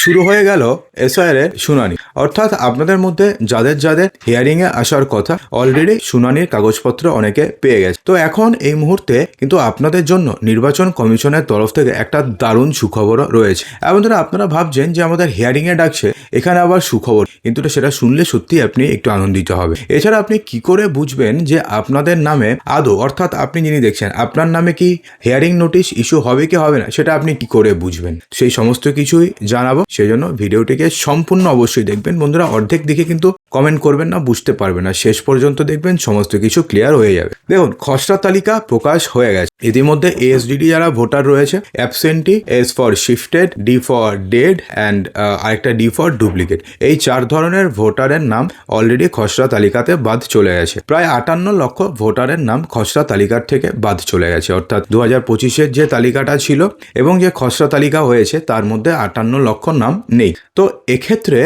শুরু হয়ে গেল এসআইআর এর শুনানি। অর্থাৎ আপনাদের মধ্যে যাদের যাদের হিয়ারিং এ আসার কথা অলরেডি শুনানির কাগজপত্র অনেকে পেয়ে গেছে। তো এখন এই মুহূর্তে কিন্তু আপনাদের জন্য নির্বাচন কমিশনের তরফ থেকে একটা দারুণ সুখবর রয়েছে। এবং ধরো আপনারা ভাবছেন যে আমাদের হিয়ারিং এ ডাকছে, এখানে আবার সুখবর, কিন্তু সেটা শুনলে সত্যি আপনি একটু আনন্দিত হবে। এছাড়া আপনি কি করে বুঝবেন যে আপনাদের নামে আদৌ, অর্থাৎ আপনি যিনি দেখছেন আপনার নামে কি হিয়ারিং নোটিশ ইস্যু হবে কি হবে না, সেটা আপনি কি করে বুঝবেন, সেই সমস্ত কিছুই জানাবো। সেই জন্য ভিডিওটিকে সম্পূর্ণ অবশ্যই দেখবেন বন্ধুরা। অর্ধেক দিকে কিন্তু কমেন্ট করবেন না, বুঝতে পারবেন না, শেষ পর্যন্ত দেখবেন, সমস্ত কিছু ক্লিয়ার হয়ে যাবে। দেখুন, খসড়া তালিকা প্রকাশ হয়ে গেছে। ইতিমধ্যে এএসডিডি যারা ভোটার রয়েছে, absentee, S for shifted, D for dead and আরেকটা ডি ফর ডুপ্লিকেট, এই 4 ধরনের ভোটারের নাম অলরেডি খসড়া তালিকাতে বাদ চলে গেছে। প্রায় 58 লক্ষ ভোটারের নাম খসড়া তালিকার থেকে বাদ চলে গেছে। অর্থাৎ 2025-এর যে তালিকাটা ছিল এবং যে খসড়া তালিকা হয়েছে তার মধ্যে 58 লক্ষ নাম নেই। তো এক্ষেত্রে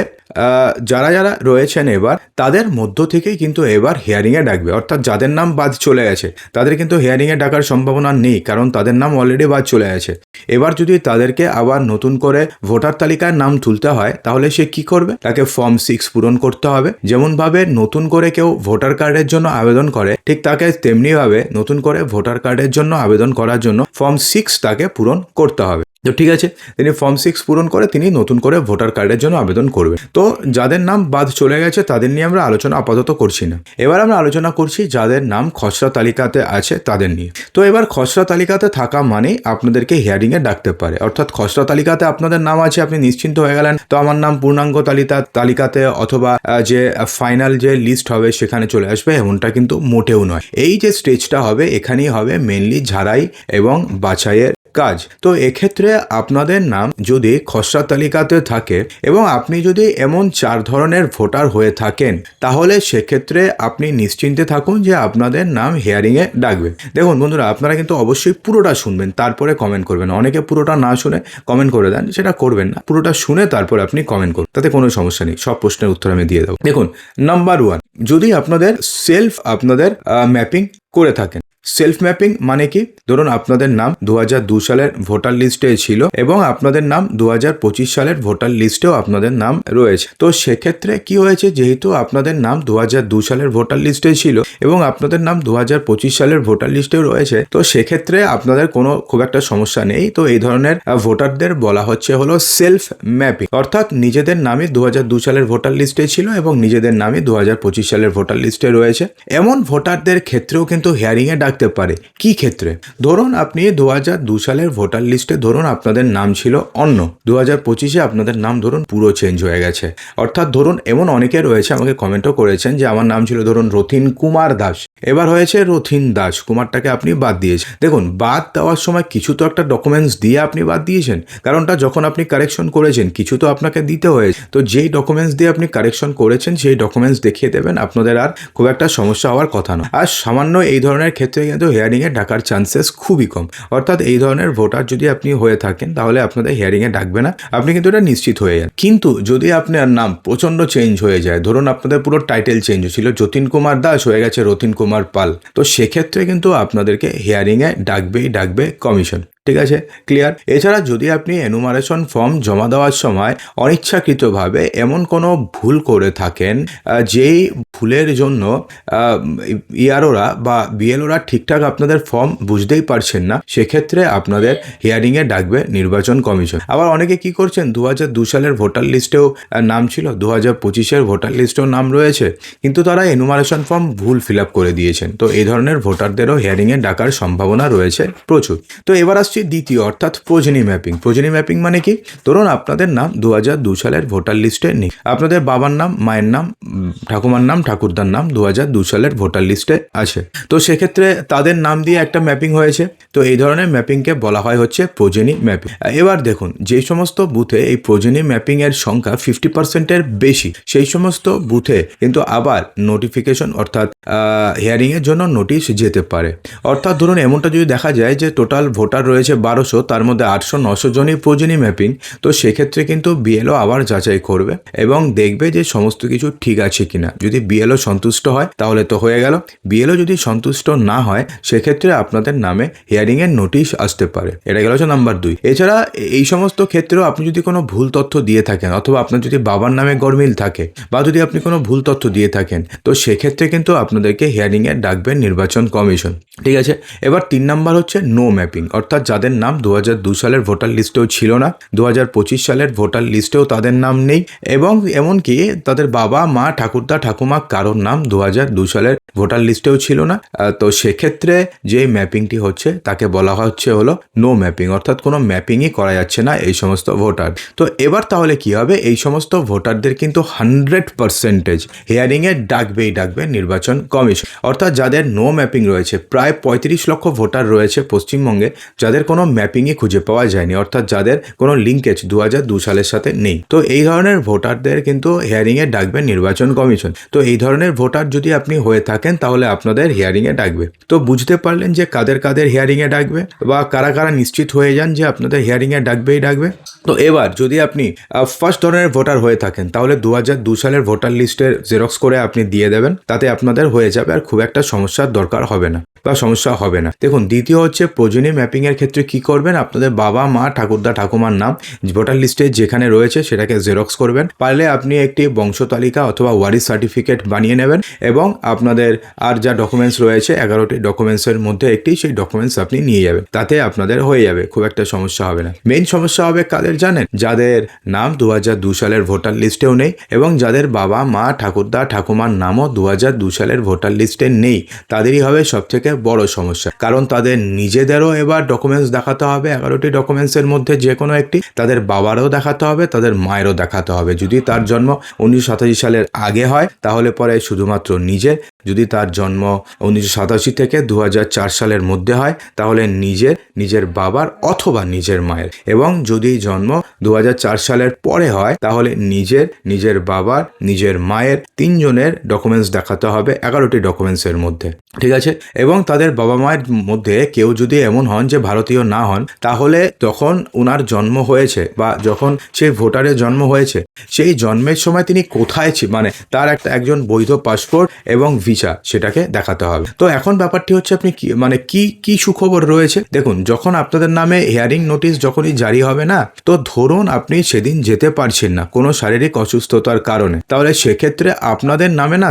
যারা যারা রয়েছেন এবার তাদের মধ্য থেকেই কিন্তু এবার হিয়ারিংয়ে ডাকবে। অর্থাৎ যাদের নাম বাদ চলে গেছে তাদের কিন্তু হিয়ারিংয়ে ডাকার সম্ভাবনা নেই, কারণ তাদের নাম অলরেডি বাদ চলে গেছে। এবার যদি তাদেরকে আবার নতুন করে ভোটার তালিকায় নাম তুলতে হয় তাহলে সে কি করবে? তাকে ফর্ম 6 পূরণ করতে হবে। যেমনভাবে নতুন করে কেউ ভোটার কার্ডের জন্য আবেদন করে, ঠিক তাকে তেমনিভাবে নতুন করে ভোটার কার্ডের জন্য আবেদন করার জন্য ফর্ম 6 তাকে পূরণ করতে হবে। তো ঠিক আছে, তিনি ফর্ম 6 পূরণ করে তিনি নতুন করে ভোটার কার্ডের জন্য আবেদন করবেন। তো যাদের নাম বাদ চলে গেছে তাদের নিয়ে আমরা আলোচনা আপাতত করছি না। এবার আমরা আলোচনা করছি যাদের নাম খসড়া তালিকাতে আছে তাদের নিয়ে। তো এবার খসড়া তালিকাতে থাকা মানে আপনাদেরকে হিয়ারিংয়ে ডাকতে পারে। অর্থাৎ খসড়া তালিকাতে আপনাদের নাম আছে, আপনি নিশ্চিন্ত হয়ে গেলেন, তো আমার নাম পূর্ণাঙ্গ তালিকাতে অথবা যে ফাইনাল যে লিস্ট হবে সেখানে চলে আসবে, এমনটা কিন্তু মোটেও নয়। এই যে স্টেজটা হবে, এখানেই হবে মেনলি ঝাড়াই এবং বাছাইয়ের কাজ। তো এক্ষেত্রে আপনাদের নাম যদি খসড়া তালিকাতে থাকে এবং আপনি যদি এমন 4 ধরনের ভোটার হয়ে থাকেন, তাহলে সেক্ষেত্রে আপনি নিশ্চিন্তে থাকুন যে আপনাদের নাম হিয়ারিংয়ে ডাকবে। দেখুন বন্ধুরা, আপনারা কিন্তু অবশ্যই পুরোটা শুনবেন, তারপরে কমেন্ট করবেন। অনেকে পুরোটা না শুনে কমেন্ট করে দেন, সেটা করবেন না। পুরোটা শুনে তারপর আপনি কমেন্ট করুন, তাতে কোনো সমস্যা নেই, সব প্রশ্নের উত্তর আমি দিয়ে দেবো। দেখুন, নাম্বার 1, যদি আপনাদের আপনাদের ম্যাপিং করে থাকেন। সেলফ ম্যাপিং মানে কি? ধরুন আপনাদের নাম 2002 সালের ভোটার লিস্টে ছিল এবং আপনাদের নাম 2025 সালের ভোটার লিস্টেও আপনাদের নাম রয়েছে। তো সেক্ষেত্রে কি হয়েছে, যেহেতু আপনাদের নাম 2002 সালের ভোটার লিস্টে ছিল এবং আপনাদের নাম 2025 সালের ভোটার লিস্টেও রয়েছে, তো সেক্ষেত্রে আপনাদের কোনো খুব একটা সমস্যা নেই। তো এই ধরনের ভোটারদের বলা হলো সেলফ ম্যাপিং। অর্থাৎ নিজেদের নামই 2002 সালের ভোটার লিস্টে ছিল এবং নিজেদের নামই 2025 সালের ভোটার লিস্টে রয়েছে। এমন ভোটারদের ক্ষেত্রেও কিন্তু হিয়ারিংয়ে ডাকতে পারে। কি ক্ষেত্রে? ধরুন আপনি 2002 সালের ভোটার লিস্টে ধরুন আপনাদের নাম ছিল অন্য, 2025-এ আপনাদের নাম ধরুন পুরো চেঞ্জ হয়ে গেছে। অর্থাৎ ধরুন এমন অনেকে রয়েছে, আমাকে কমেন্টও করেছেন যে আমার নাম ছিল ধরুন রথিন কুমার দাস, এবার হয়েছে রথিন দাস, কুমারটাকে আপনি বাদ দিয়েছেন। দেখুন, বাদ দেওয়ার সময় কিছু তো একটা ডকুমেন্টস দিয়ে আপনি বাদ দিয়েছেন, কারণটা যখন আপনি কারেকশন করেছেন কিছু তো আপনাকে দিতে হয়েছে। তো যেই ডকুমেন্টস দিয়ে আপনি কারেকশন করেছেন সেই ডকুমেন্টস দেখিয়ে দেবেন, আপনাদের আর খুব একটা সমস্যা হওয়ার কথা নয়। আর সামান্য এই ধরনের ক্ষেত্রে কিন্তু হিয়ারিংয়ে ডাকার চান্সেস খুবই কম। অর্থাৎ এই ধরনের ভোটার যদি আপনি হয়ে থাকেন তাহলে আপনাদের হিয়ারিংয়ে ডাকবে না, আপনি কিন্তু এটা নিশ্চিত হয়ে যান। কিন্তু যদি আপনার নাম প্রচণ্ড চেঞ্জ হয়ে যায়, ধরুন আপনাদের পুরো টাইটেল চেঞ্জ ছিল, যতীন কুমার দাস হয়ে গেছে রথিন কুমার পাল, তো সেক্ষেত্রে কিন্তু আপনাদেরকে হিয়ারিংয়ে ডাকবে কমিশন। ঠিক আছে, ক্লিয়ার? এছাড়া যদি আপনি এনুমারেশন ফর্ম জমা দেওয়ার সময় অনিচ্ছাকৃতভাবে এমন কোনো ভুল করে থাকেন, যেই ভুলের জন্য ইআরওরা বা বিএলওরা ঠিকঠাক আপনাদের ফর্ম বুঝতেই পারছেন না, সেক্ষেত্রে আপনাদের হিয়ারিংয়ে ডাকবে নির্বাচন কমিশন। আবার অনেকে কি করছেন, 2002 সালের ভোটার লিস্টেও নাম ছিল, 2025-এর ভোটার লিস্টেও নাম রয়েছে, কিন্তু তারা এনুমারেশন ফর্ম ভুল ফিল আপ করে দিয়েছেন। তো এই ধরনের ভোটারদেরও হিয়ারিংয়ে ডাকার সম্ভাবনা রয়েছে প্রচুর। তো এবার আসছি দ্বিতীয়, অর্থাৎ প্রোজেনি ম্যাপিং। প্রোজেনি ম্যাপিং মানে কি? ধরুন আপনাদের নাম 2002 সালের ভোটার লিস্টে নেই, আপনাদের বাবার নাম, মায়ের নাম, ঠাকুমার নাম, ঠাকুরদার নাম 2002 সালের ভোটার লিস্টে আছে। তো সেক্ষেত্রে তাদের নাম দিয়ে একটা ম্যাপিং হয়েছে। তো এই ধরনের ম্যাপিংকে বলা হচ্ছে প্রোজেনি ম্যাপিং। এবার দেখুন, যে সমস্ত বুথে এই প্রোজেনি ম্যাপিং এর সংখ্যা 50%-এর বেশি, সেই সমস্ত বুথে কিন্তু আবার নোটিফিকেশন অর্থাৎ হিয়ারিংয়ের জন্য নোটিশ যেতে পারে। অর্থাৎ ধরুন এমনটা যদি দেখা যায় যে টোটাল ভোটার রয়েছে 1200, তার মধ্যে 800-900 জনই প্রোজেনি ম্যাপিং, তো সেক্ষেত্রে কিন্তু বিএলও আবার যাচাই করবে এবং দেখবে যে সমস্ত কিছু ঠিক আছে কিনা। যদি বিএলও সন্তুষ্ট হয় তাহলে তো হয়ে গেল। বিএলও যদি সন্তুষ্ট না হয় সেক্ষেত্রে আপনাদের নামে হিয়ারিংয়ের নোটিশ আসতে পারে। এটা গেল হচ্ছে নাম্বার 2। এছাড়া এই সমস্ত ক্ষেত্রেও আপনি যদি কোনো ভুল তথ্য দিয়ে থাকেন অথবা আপনার যদি বাবার নামে গরমিল থাকে বা যদি আপনি কোনো ভুল তথ্য দিয়ে থাকেন তো সেক্ষেত্রে কিন্তু আপনাদেরকে হিয়ারিংয়ে ডাকবেন নির্বাচন কমিশন। ঠিক আছে, এবার 3 নাম্বার হচ্ছে নো ম্যাপিং, অর্থাৎ যাদের নাম 2002 সালের ভোটার লিস্টেও ছিল না, 2025 সালের ভোটার লিস্টেও তাদের নাম নেই, এবং এমনকি তাদের বাবা মা ঠাকুরদা ঠাকুমা কারোর নাম 2002 সালের ভোটার লিস্টেও ছিল না। তো সেক্ষেত্রে যে ম্যাপিংটি হচ্ছে তাকে বলা হচ্ছে হলো নো ম্যাপিং, অর্থাৎ কোনো ম্যাপিংই করা যাচ্ছে না এই সমস্ত ভোটার। তো এবার তাহলে কি হবে, এই সমস্ত ভোটারদের কিন্তু 100% হিয়ারিংয়ে ডাকবে নির্বাচন কমিশন। অর্থাৎ যাদের নো ম্যাপিং রয়েছে, প্রায় 35 লক্ষ ভোটার রয়েছে পশ্চিমবঙ্গে যাদের কোনো ম্যাপিংই খুঁজে পাওয়া যায়নি, অর্থাৎ যাদের কোনো লিঙ্কেজ 2002 সালের সাথে নেই। তো এই ধরনের ভোটারদের কিন্তু হিয়ারিংয়ে ডাকবে নির্বাচন কমিশন। তো এই ধরনের ভোটার যদি আপনি হয়ে থাকেন তাহলে আপনাদের হিয়ারিংয়ে ডাকবে। তো বুঝতে পারলেন যে কাদের কাদের হিয়ারিংয়ে ডাকবে বা কারা কারা নিশ্চিত হয়ে যান যে আপনাদের হিয়ারিংয়ে ডাকবে। তো এবার যদি আপনি ফার্স্ট ধরনের ভোটার হয়ে থাকেন তাহলে 2002 সালের ভোটার লিস্টের জেরক্স করে আপনি দিয়ে দেবেন, তাতে আপনাদের হয়ে যাবে, আর খুব একটা সমস্যার দরকার হবে না বা সমস্যা হবে না। দেখুন, দ্বিতীয় হচ্ছে প্রয়োজনীয় ম্যাপিংয়ের ক্ষেত্রে কি করবেন, আপনাদের বাবা মা ঠাকুরদা ঠাকুমার নাম ভোটার লিস্টে যেখানে রয়েছে সেটাকে জেরক্স করবেন। পারলে আপনি একটি বংশ তালিকা অথবা ওয়ারিশ সার্টিফিকেট বানিয়ে নেবেন এবং আপনাদের আর যা ডকুমেন্টস রয়েছে 11টি ডকুমেন্টসের মধ্যে একটি, সেই ডকুমেন্টস আপনি নিয়ে যাবেন, তাতে আপনাদের হয়ে যাবে, খুব একটা সমস্যা হবে না। মেইন সমস্যা হবে কাদের জানেন, যাদের নাম 2002 সালের ভোটার লিস্টেও নেই এবং যাদের বাবা মা ঠাকুরদা ঠাকুমার নামও 2002 সালের ভোটার লিস্টে নেই, তাদেরই হবে সবথেকে বড় সমস্যা। কারণ তাদের নিজেদেরও এবার ডকুমেন্টস দেখাতে হবে, 11টি ডকুমেন্টসের মধ্যে যে কোনো একটি, তাদের বাবারও দেখাতে হবে, তাদের মায়েরও দেখাতে হবে। যদি তার জন্ম 1987 সালের আগে হয় তাহলে পরে শুধুমাত্র নিজের, যদি তার জন্ম 1987 থেকে 2004 সালের মধ্যে হয় তাহলে নিজের বাবার অথবা নিজের মায়ের, এবং যদি জন্ম 2004 সালের পরে হয় তাহলে নিজের বাবার, নিজের মায়ের, 3 জনের ডকুমেন্টস দেখাতে হবে 11টি ডকুমেন্টসের মধ্যে। ঠিক আছে, এবং তাদের বাবা মায়ের মধ্যে কেউ যদি এমন হন যে ভারতীয় না হন, তাহলে যখন ওনার জন্ম হয়েছে বা যখন সেই ভোটারের জন্ম হয়েছে সেই জন্মের সময় তিনি কোথায় মানে তার একজন বৈধ পাসপোর্ট এবং ভিসা সেটাকে দেখাতে হবে। তো এখন ব্যাপারটি হচ্ছে আপনি কি সুখবর রয়েছে। দেখুন, যখন আপনাদের নামে হিয়ারিং নোটিশ যখনই জারি হবে না, তো ধরুন আপনি সেদিন যেতে পারছেন না কোনো শারীরিক অসুস্থতার কারণে, তাহলে সেক্ষেত্রে আপনাদের নামে না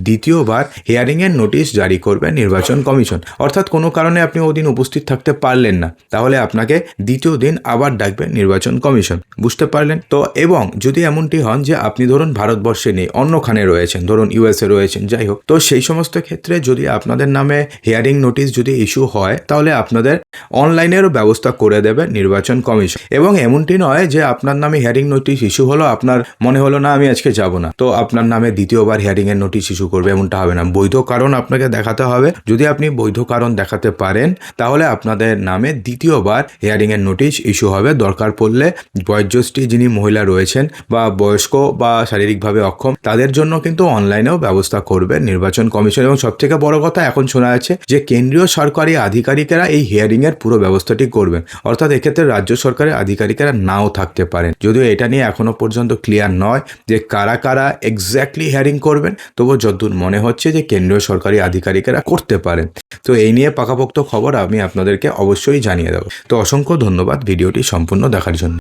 দ্বিতীয়বার হিয়ারিং এর নোটিশ জারি করবে নির্বাচন কমিশন। অর্থাৎ কোনো কারণে আপনি ওদিন উপস্থিত থাকতে পারলেন না, তাহলে আপনাকে দ্বিতীয় দিন আবার ডাকবে নির্বাচন কমিশন। বুঝতে পারলেন তো? এবং যদি এমনটি হন যে আপনি ধরুন ভারতবর্ষে নেই, অন্যখানে রয়েছেন, ধরুন ইউএসএ রয়েছেন, যাই হোক, তো সেই সমস্ত ক্ষেত্রে যদি আপনাদের নামে হিয়ারিং নোটিশ যদি ইস্যু হয় তাহলে আপনাদের অনলাইনেরও ব্যবস্থা করে দেবে নির্বাচন কমিশন। এবং এমনটি নয় যে আপনার নামে হিয়ারিং নোটিশ ইস্যু হলো, আপনার মনে হলো না আমি আজকে যাব না, তো আপনার নামে দ্বিতীয়বার হিয়ারিং এর নোটিশ ইস্যু করবে, এমনটা হবে না। বৈধ কারণ আপনাকে দেখাতে হবে। যদি আপনি বৈধ কারণ দেখাতে পারেন তাহলে আপনাদের নামে দ্বিতীয়বার হিয়ারিং এর নোটিশ ইস্যু হবে। দরকার পড়লে বয়োজ্যেষ্ঠী যিনি মহিলা রয়েছেন বা বয়স্ক বা শারীরিকভাবে অক্ষম, তাদের জন্য কিন্তু অনলাইনেও ব্যবস্থা করবে নির্বাচন কমিশন। এবং সবথেকে বড় কথা, এখন শোনা যাচ্ছে যে কেন্দ্রীয় সরকারি আধিকারিকেরা এই হিয়ারিং এর পুরো ব্যবস্থাটি করবেন, অর্থাৎ এক্ষেত্রে রাজ্য সরকারের আধিকারিকেরা নাও থাকতে পারেন। যদিও এটা নিয়ে এখনো পর্যন্ত ক্লিয়ার নয় যে কারা কারা এক্স্যাক্টলি হিয়ারিং করবেন, তবুও যতদূর মনে হচ্ছে যে কেন্দ্রীয় সরকারি আধিকারিকেরা করতে পারেন। তো এই নিয়ে পাকাপোক্ত খবর আমি আপনাদেরকে অবশ্যই জানিয়ে দেবো। তো অসংখ্য ধন্যবাদ ভিডিওটি সম্পূর্ণ দেখার জন্য।